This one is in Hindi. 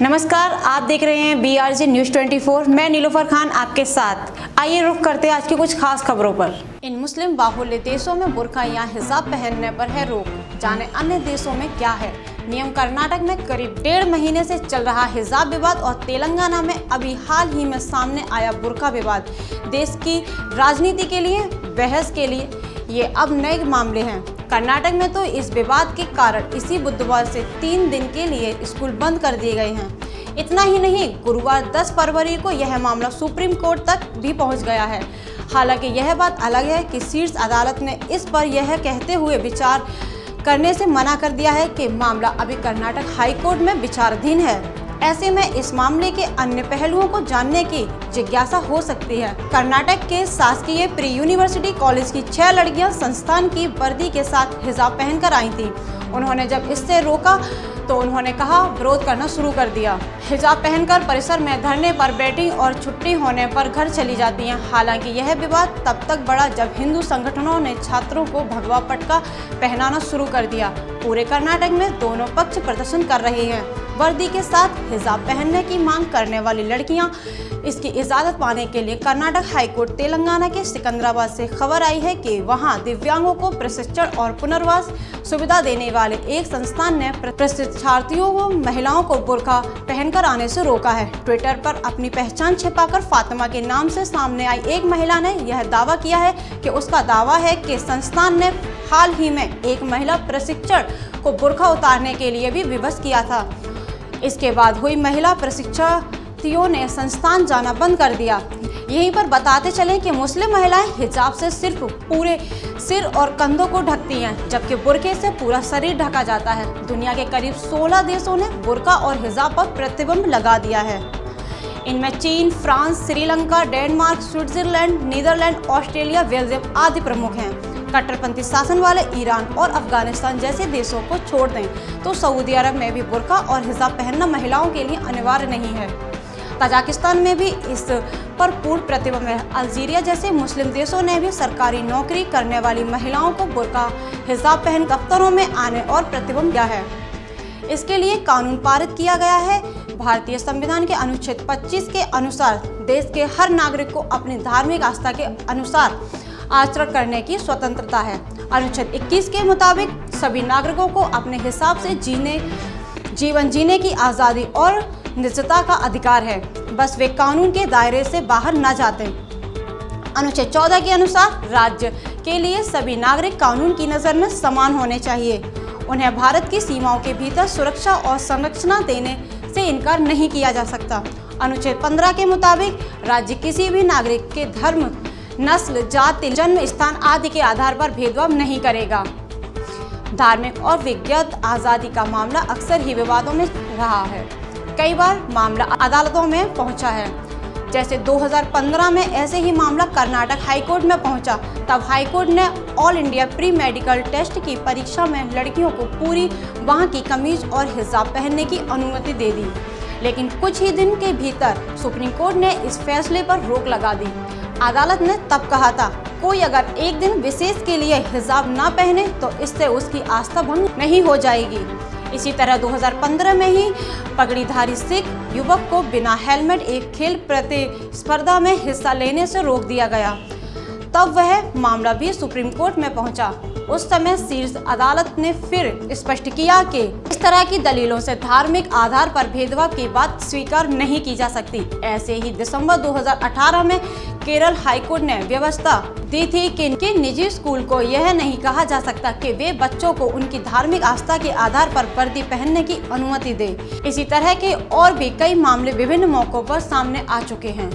नमस्कार, आप देख रहे हैं BRJ न्यूज़ 24। मैं नीलोफर खान आपके साथ। आइए रुख करते हैं आज की कुछ खास खबरों पर। इन मुस्लिम बाहुल्य देशों में बुर्का या हिजाब पहनने पर है रोक, जाने अन्य देशों में क्या है नियम। कर्नाटक में करीब 1.5 महीने से चल रहा हिजाब विवाद और तेलंगाना में अभी हाल ही में सामने आया बुर्का विवाद देश की राजनीति के लिए, बहस के लिए ये अब नए मामले हैं। कर्नाटक में तो इस विवाद के कारण इसी बुधवार से 3 दिन के लिए स्कूल बंद कर दिए गए हैं। इतना ही नहीं, गुरुवार 10 फरवरी को यह मामला सुप्रीम कोर्ट तक भी पहुंच गया है। हालांकि यह बात अलग है कि शीर्ष अदालत ने इस पर यह कहते हुए विचार करने से मना कर दिया है कि मामला अभी कर्नाटक हाई कोर्ट में विचाराधीन है। ऐसे में इस मामले के अन्य पहलुओं को जानने की जिज्ञासा हो सकती है। कर्नाटक के शासकीय प्री यूनिवर्सिटी कॉलेज की 6 लड़कियां संस्थान की वर्दी के साथ हिजाब पहनकर आई थीं। उन्होंने जब इससे रोका तो उन्होंने कहा विरोध करना शुरू कर दिया। हिजाब पहनकर परिसर में धरने पर बैठी और छुट्टी होने पर घर चली जाती हैं। हालांकि यह विवाद तब तक बढ़ा जब हिंदू संगठनों ने छात्रों को भगवा पटका पहनाना शुरू कर दिया। पूरे कर्नाटक में दोनों पक्ष प्रदर्शन कर रहे हैं। वर्दी के साथ हिजाब पहनने की मांग करने वाली लड़कियां इसकी इजाजत पाने के लिए कर्नाटक हाईकोर्ट तेलंगाना के सिकंदराबाद से खबर आई है कि वहां दिव्यांगों को प्रशिक्षण और पुनर्वास सुविधा देने वाले एक संस्थान ने प्रशिक्षार्थियों को महिलाओं को बुर्का पहनकर आने से रोका है। ट्विटर पर अपनी पहचान छिपाकर फातिमा के नाम से सामने आई एक महिला ने यह दावा किया है कि उसका दावा है कि संस्थान ने हाल ही में एक महिला प्रशिक्षण को बुर्का उतारने के लिए भी विवश किया था। इसके बाद हुई महिला प्रशिक्षार्थियों ने संस्थान जाना बंद कर दिया। यहीं पर बताते चलें कि मुस्लिम महिलाएं हिजाब से सिर्फ पूरे सिर और कंधों को ढकती हैं, जबकि बुर्के से पूरा शरीर ढका जाता है। दुनिया के करीब 16 देशों ने बुर्का और हिजाब पर प्रतिबंध लगा दिया है। इनमें चीन, France, Sri Lanka, Denmark, Switzerland, Netherland, Australia, Belgium आदि प्रमुख हैं। कट्टरपंथी शासन वाले ईरान और अफगानिस्तान जैसे देशों को छोड़ दें तो सऊदी अरब में भी बुर्का और हिजाब पहनना महिलाओं के लिए अनिवार्य नहीं है। तजाकिस्तान में भी इस पर पूर्ण प्रतिबंध है। अल्जीरिया जैसे मुस्लिम देशों ने भी सरकारी नौकरी करने वाली महिलाओं को बुर्का हिजाब पहन दफ्तरों में आने और प्रतिबंध दिया है। इसके लिए कानून पारित किया गया है। भारतीय संविधान के अनुच्छेद 25 के अनुसार देश के हर नागरिक को अपनी धार्मिक आस्था के अनुसार आचरण करने की स्वतंत्रता है। अनुच्छेद 21 के मुताबिक सभी नागरिकों को अपने हिसाब से जीवन जीने की आज़ादी और निजता का अधिकार है, बस वे कानून के दायरे से बाहर न जाते। अनुच्छेद 14 के अनुसार राज्य के लिए सभी नागरिक कानून की नज़र में समान होने चाहिए। उन्हें भारत की सीमाओं के भीतर सुरक्षा और संरक्षण देने से इनकार नहीं किया जा सकता। अनुच्छेद 15 के मुताबिक राज्य किसी भी नागरिक के धर्म, नस्ल, जाति, जन्म स्थान आदि के आधार पर भेदभाव नहीं करेगा। धार्मिक और व्यक्तिगत आज़ादी का मामला अक्सर ही विवादों में रहा है। कई बार मामला अदालतों में पहुंचा है। जैसे 2015 में ऐसे ही मामला कर्नाटक हाईकोर्ट में पहुंचा। तब हाईकोर्ट ने all India pre medical test की परीक्षा में लड़कियों को पूरी बांह की कमीज और हिजाब पहनने की अनुमति दे दी, लेकिन कुछ ही दिन के भीतर सुप्रीम कोर्ट ने इस फैसले पर रोक लगा दी। अदालत ने तब कहा था, कोई अगर एक दिन विशेष के लिए हिजाब न पहने तो इससे उसकी आस्था भंग नहीं हो जाएगी। इसी तरह 2015 में ही पगड़ीधारी सिख युवक को बिना हेलमेट एक खेल प्रतिस्पर्धा में हिस्सा लेने से रोक दिया गया। तब वह मामला भी सुप्रीम कोर्ट में पहुंचा। उस समय शीर्ष अदालत ने फिर स्पष्ट किया कि इस तरह की दलीलों से धार्मिक आधार पर भेदभाव की बात स्वीकार नहीं की जा सकती। ऐसे ही दिसंबर 2018 में केरल हाईकोर्ट ने व्यवस्था दी थी कि निजी स्कूल को यह नहीं कहा जा सकता कि वे बच्चों को उनकी धार्मिक आस्था के आधार पर वर्दी पहनने की अनुमति दे। इसी तरह के और भी कई मामले विभिन्न मौकों पर सामने आ चुके हैं।